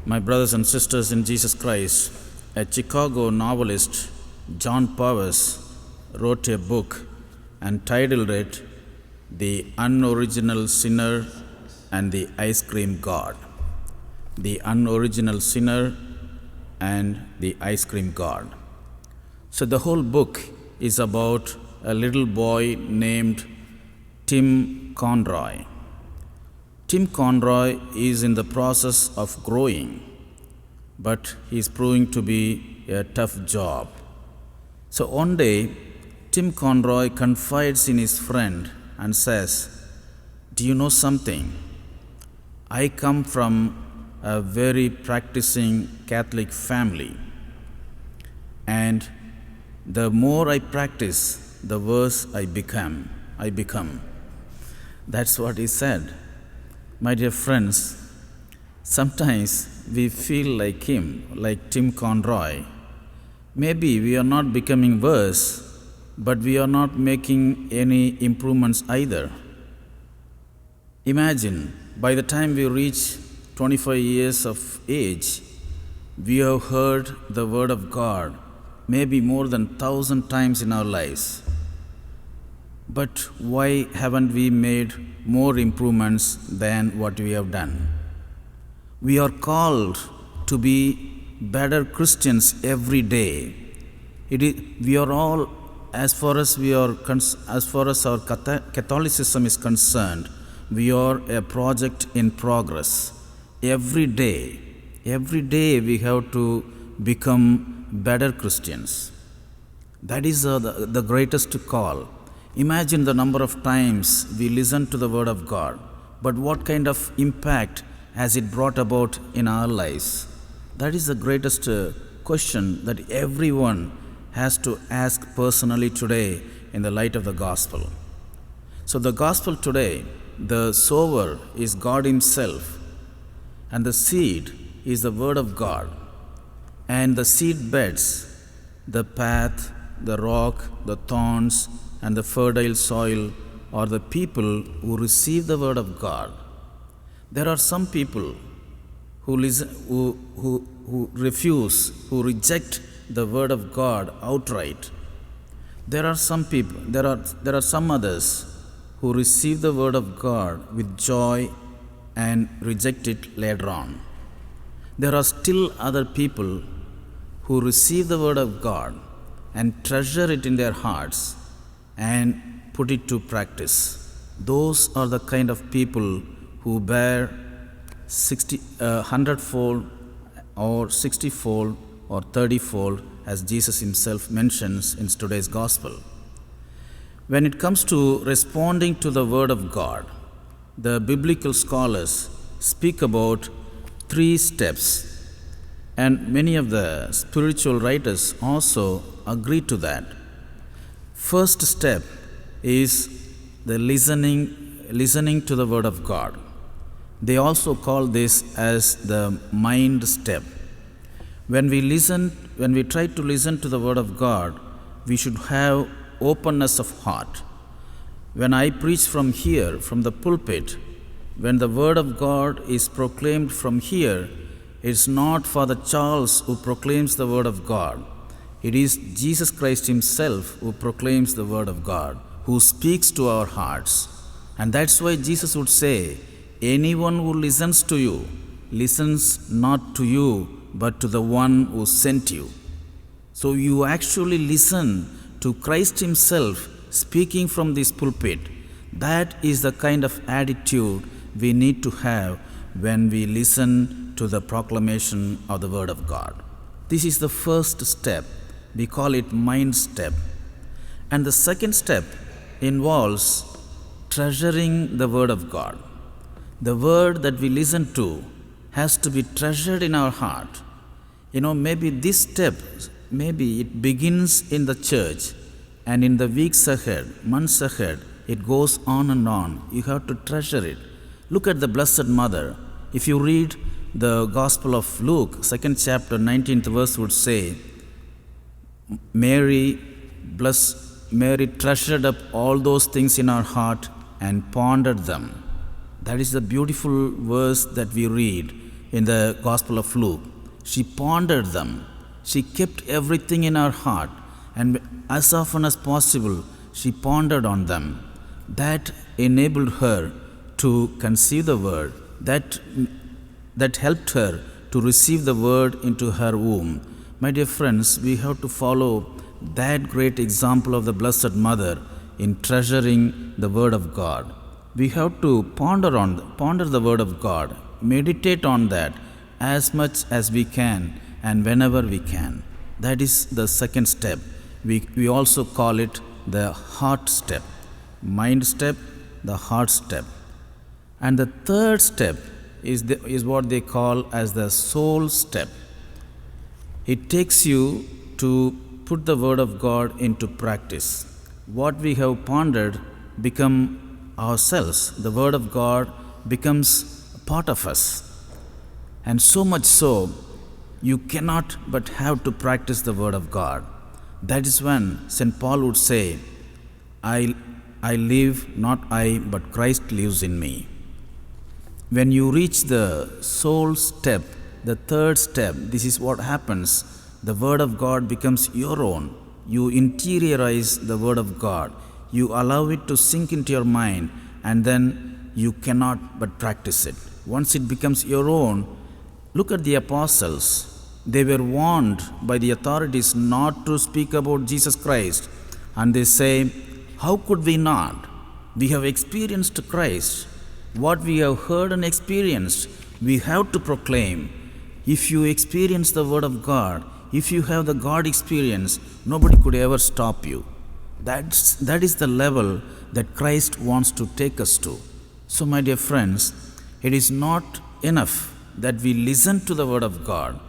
My brothers and sisters in Jesus Christ, a Chicago novelist, John Powers, wrote a book and titled it The Unoriginal Sinner and the Ice Cream God. The Unoriginal Sinner and the Ice Cream God. So the whole book is about a little boy named Tim Conroy. Tim Conroy is in the process of growing, but he's proving to be a tough job. So one day, Tim Conroy confides in his friend and says, "Do you know something? I come from a very practicing Catholic family, and the more I practice, the worse I become. That's what he said. My dear friends, sometimes we feel like him, like Tim Conroy. Maybe we are not becoming worse, but we are not making any improvements either. Imagine, by the time we reach 25 years of age, we have heard the Word of God maybe more than 1,000 times in our lives. But why haven't we made more improvements than what we have done? We are called to be better Christians every day. We are all, as far as our Catholicism is concerned, we are a project in progress. Every day we have to become better Christians. That is the greatest call. Imagine the number of times we listen to the Word of God, but what kind of impact has it brought about in our lives? That is the greatest question that everyone has to ask personally today in the light of the gospel. So the gospel today, the sower is God Himself, and the seed is the Word of God, and the seed beds, the path, the rock, the thorns, and the fertile soil are the people who receive the Word of God. There are some people who refuse, who reject the Word of God outright. There are some others who receive the Word of God with joy and reject it later on. There are still other people who receive the Word of God and treasure it in their hearts and put it to practice. Those are the kind of people who bear 100-fold or 60-fold or 30-fold, as Jesus Himself mentions in today's gospel. When it comes to responding to the Word of God, the biblical scholars speak about 3 steps, and many of the spiritual writers also agree to that. First step is the listening to the Word of God. They also call this as the mind step. When we try to listen to the Word of God, we should have openness of heart. When I preach from here, from the pulpit, when the Word of God is proclaimed from here, it's not Father Charles who proclaims the Word of God. It is Jesus Christ Himself who proclaims the Word of God, who speaks to our hearts. And that's why Jesus would say, anyone who listens to you, listens not to you, but to the one who sent you. So you actually listen to Christ Himself speaking from this pulpit. That is the kind of attitude we need to have when we listen to the proclamation of the Word of God. This is the first step. We call it mind step. And the second step involves treasuring the Word of God. The Word that we listen to has to be treasured in our heart. Maybe this step, maybe it begins in the church, and in the weeks ahead, months ahead, it goes on and on. You have to treasure it. Look at the Blessed Mother. If you read the Gospel of Luke, 2nd chapter, 19th verse would say, Mary treasured up all those things in her heart and pondered them. That is the beautiful verse that we read. in the Gospel of Luke. She pondered them. She kept everything in her heart, and as often as possible, she pondered on them. That enabled her to conceive the word, that helped her to receive the word into her womb. My dear friends, we have to follow that great example of the Blessed Mother in treasuring the word of God. We have to ponder the word of God, meditate on that as much as we can and whenever we can. That is the second step. We also call it the heart step. Mind step, the heart step. And the third step is what they call as the soul step. It takes you to put the word of God into practice. What we have pondered become ourselves. The word of God becomes a part of us. And so much so, you cannot but have to practice the word of God. That is when St. Paul would say, I live, not I, but Christ lives in me. When you reach the soul step, the third step, this is what happens. The word of God becomes your own. You interiorize the word of God. You allow it to sink into your mind, and then you cannot but practice it. Once it becomes your own, look at the apostles. They were warned by the authorities not to speak about Jesus Christ. And they say, how could we not? We have experienced Christ. What we have heard and experienced, we have to proclaim. If you experience the word of God, if you have the God experience, nobody could ever stop you. That is the level that Christ wants to take us to. So, my dear friends, it is not enough that we listen to the word of God,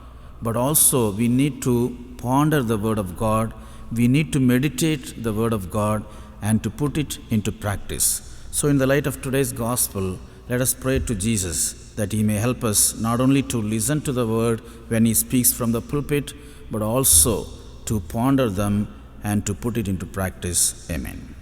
but also we need to ponder the word of God. We need to meditate the word of God and to put it into practice. So, in the light of today's gospel, let us pray to Jesus that he may help us not only to listen to the word when he speaks from the pulpit, but also to ponder them and to put it into practice. Amen.